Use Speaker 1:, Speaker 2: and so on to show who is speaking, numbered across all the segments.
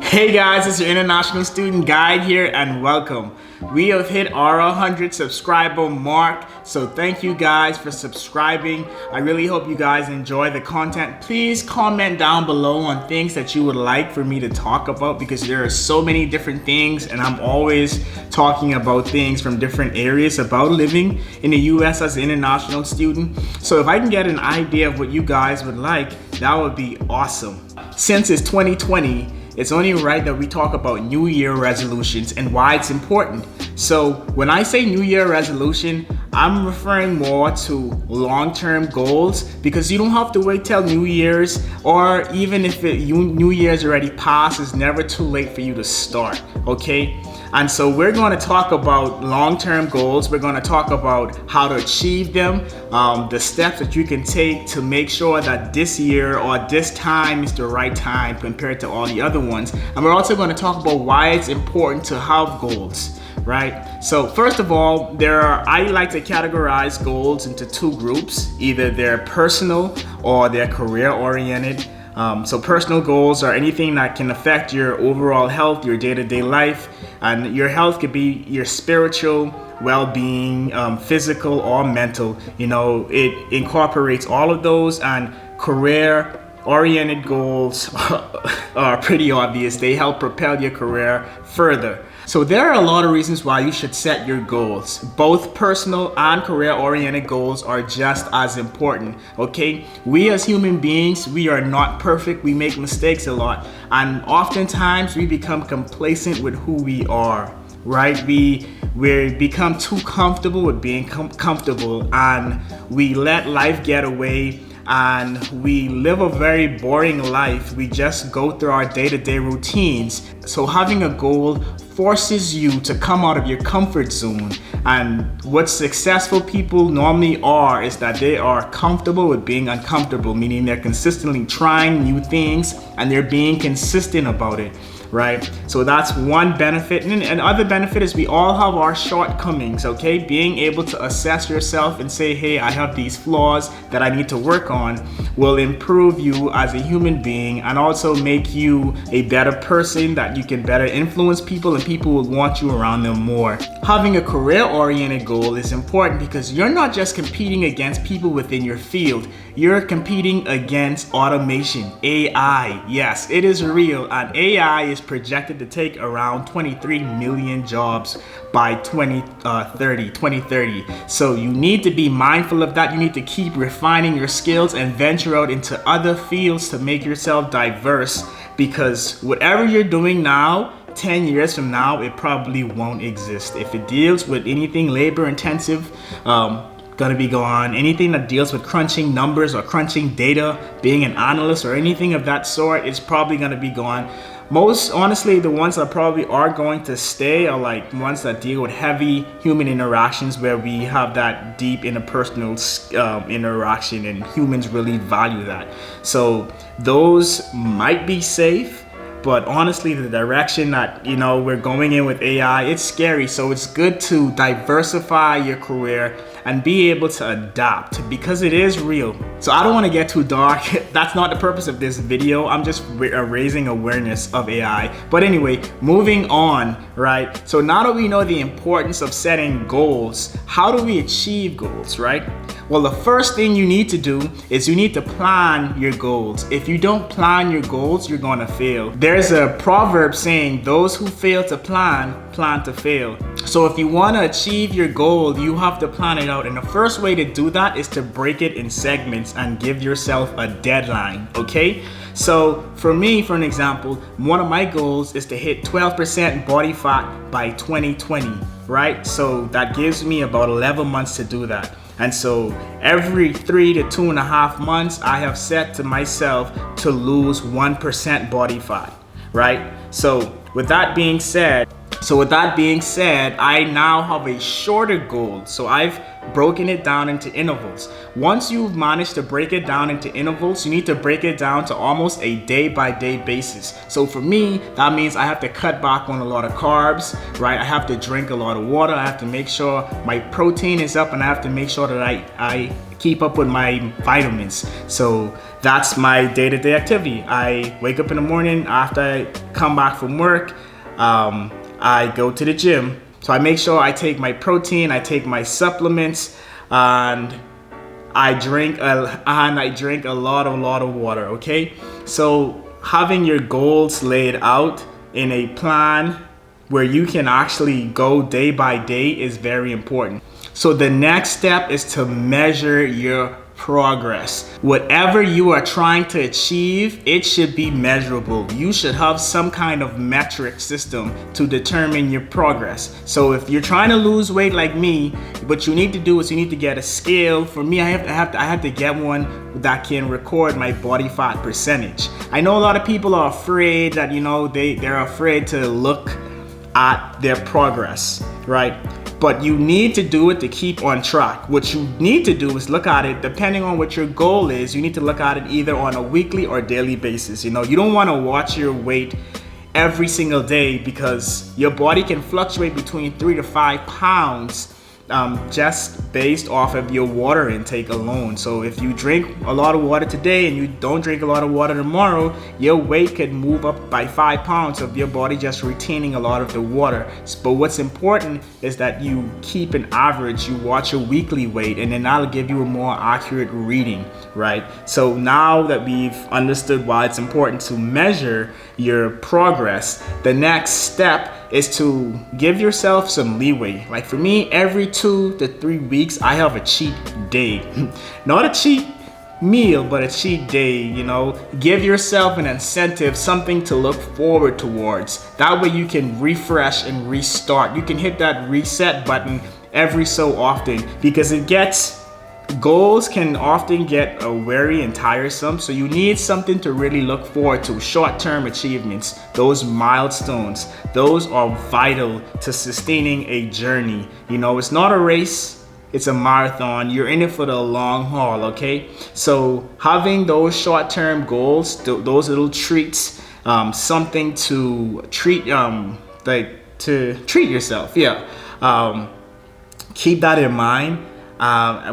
Speaker 1: Hey guys, it's your International Student Guide here and welcome. We have hit our 100 subscriber mark, so thank you guys for subscribing. I really hope you guys enjoy the content. Please comment down below on things that you would like for me to talk about because there are so many different things and I'm always talking about things from different areas about living in the US as an international student. So if I can get an idea of what you guys would like, that would be awesome. Since it's 2020, it's only right that we talk about New Year resolutions and why it's important. So when I say New Year resolution, I'm referring more to long-term goals because you don't have to wait till New Year's, or even if New Year's already passed, it's never too late for you to start, okay? And so we're going to talk about long-term goals. We're going to talk about how to achieve them, the steps that you can take to make sure that this year or this time is the right time compared to all the other ones. And we're also going to talk about why it's important to have goals, right? So first of all, I like to categorize goals into two groups. Either they're personal or they're career oriented. So personal goals are anything that can affect your overall health, your day-to-day life, and your health could be your spiritual well-being, physical or mental. You know, it incorporates all of those, and career-oriented goals are pretty obvious. They help propel your career further. So there are a lot of reasons why you should set your goals. Both personal and career-oriented goals are just as important, okay? We as human beings, we are not perfect. We make mistakes a lot. And oftentimes we become complacent with who we are, right? We become too comfortable with being comfortable, and we let life get away and we live a very boring life. We just go through our day-to-day routines. So having a goal forces you to come out of your comfort zone. And what successful people normally are is that they are comfortable with being uncomfortable, meaning they're consistently trying new things and they're being consistent about it, right? So that's one benefit. And another benefit is we all have our shortcomings, okay? Being able to assess yourself and say, hey, I have these flaws that I need to work on will improve you as a human being and also make you a better person that you can better influence people and people will want you around them more. Having a career-oriented goal is important because you're not just competing against people within your field, you're competing against automation, AI. Yes, it is real, and AI is projected to take around 23 million jobs by 2030. So you need to be mindful of that. You need to keep refining your skills and venture out into other fields to make yourself diverse, because whatever you're doing now, 10 years from now, it probably won't exist. If it deals with anything labor intensive, gonna be gone. Anything that deals with crunching numbers or crunching data, being an analyst or anything of that sort, is probably gonna be gone. Most honestly, the ones that probably are going to stay are like ones that deal with heavy human interactions where we have that deep interpersonal interaction and humans really value that. So those might be safe. But honestly, the direction that we're going in with AI, it's scary. So it's good to diversify your career and be able to adapt because it is real. So I don't want to get too dark. That's not the purpose of this video. I'm just raising awareness of AI. But anyway, moving on, right? So now that we know the importance of setting goals, how do we achieve goals, right? Well, the first thing you need to do is you need to plan your goals. If you don't plan your goals, you're going to fail. There's a proverb saying, those who fail to plan to fail. So if you want to achieve your goal, you have to plan it out. And the first way to do that is to break it in segments and give yourself a deadline, okay? So for me, for an example, one of my goals is to hit 12% body fat by 2020, right? So that gives me about 11 months to do that. And so every 3 to 2.5 months, I have set to myself to lose 1% body fat, right? So with that being said, I now have a shorter goal. So I've broken it down into intervals. Once you've managed to break it down into intervals, you need to break it down to almost a day-by-day basis. So for me, that means I have to cut back on a lot of carbs, right? I have to drink a lot of water. I have to make sure my protein is up, and I have to make sure that I keep up with my vitamins. So that's my day-to-day activity. I wake up in the morning after I come back from work. I go to the gym. So I make sure I take my protein, I take my supplements, and I drink a lot of water, okay? So having your goals laid out in a plan where you can actually go day by day is very important. So the next step is to measure your progress. Whatever you are trying to achieve, it should be measurable. You should have some kind of metric system to determine your progress. So if you're trying to lose weight like me, what you need to do is you need to get a scale. For me, I have to get one that can record my body fat percentage. I know a lot of people are afraid that, you know, they're afraid to look at their progress, right? But you need to do it to keep on track. What you need to do is look at it, depending on what your goal is, you need to look at it either on a weekly or daily basis. You know, you don't want to watch your weight every single day, because your body can fluctuate between 3 to 5 pounds just based off of your water intake alone. So if you drink a lot of water today and you don't drink a lot of water tomorrow, your weight could move up by 5 pounds of your body just retaining a lot of the water. But what's important is that you keep an average, you watch your weekly weight, and then that'll give you a more accurate reading, right? So now that we've understood why it's important to measure your progress, the next step is to give yourself some leeway. Like for me, every 2 to 3 weeks, I have a cheat day. Not a cheat meal, but a cheat day, you know. Give yourself an incentive, something to look forward towards. That way you can refresh and restart. You can hit that reset button every so often, because goals can often get weary and tiresome, so you need something to really look forward to. Short-term achievements, those milestones, those are vital to sustaining a journey. You know, it's not a race, it's a marathon. You're in it for the long haul, okay? So having those short-term goals, those little treats, something to treat, to treat yourself, keep that in mind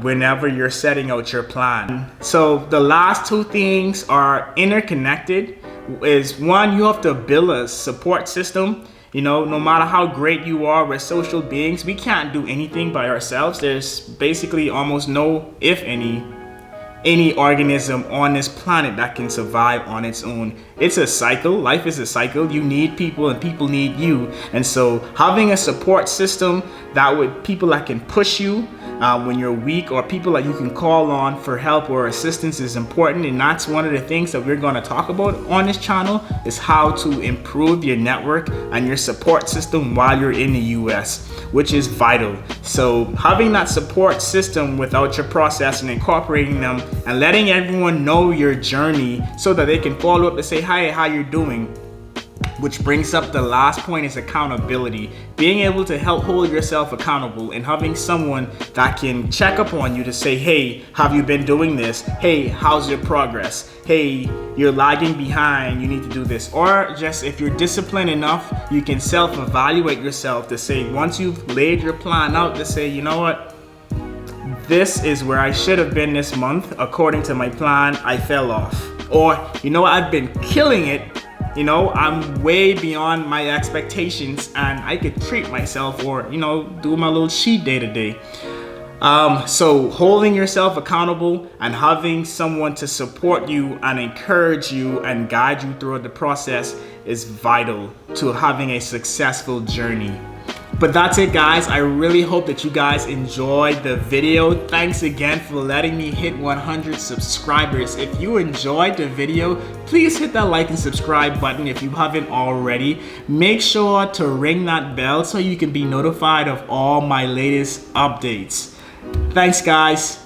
Speaker 1: whenever you're setting out your plan. So the last two things are interconnected. Is one, you have to build a support system. You know, no matter how great you are, we're social beings. We can't do anything by ourselves. There's basically almost no, if any organism on this planet that can survive on its own. It's a cycle. Life is a cycle. You need people and people need you. And so having a support system people that can push you when you're weak, or people that you can call on for help or assistance, is important. And that's one of the things that we're going to talk about on this channel, is how to improve your network and your support system while you're in the US, which is vital. So having that support system without your process and incorporating them and letting everyone know your journey so that they can follow up to say, hi, how you're doing. Which brings up the last point, is accountability. Being able to help hold yourself accountable and having someone that can check up on you to say, hey, have you been doing this? Hey, how's your progress? Hey, you're lagging behind, you need to do this. Or just if you're disciplined enough, you can self-evaluate yourself to say, once you've laid your plan out, to say, you know what? This is where I should have been this month. According to my plan, I fell off. Or, you know, I've been killing it. You know, I'm way beyond my expectations and I could treat myself, or, you know, do my little cheat day today. So holding yourself accountable and having someone to support you and encourage you and guide you through the process is vital to having a successful journey. But that's it, guys. I really hope that you guys enjoyed the video. Thanks again for letting me hit 100 subscribers. If you enjoyed the video, please hit that like and subscribe button if you haven't already. Make sure to ring that bell so you can be notified of all my latest updates. Thanks, guys.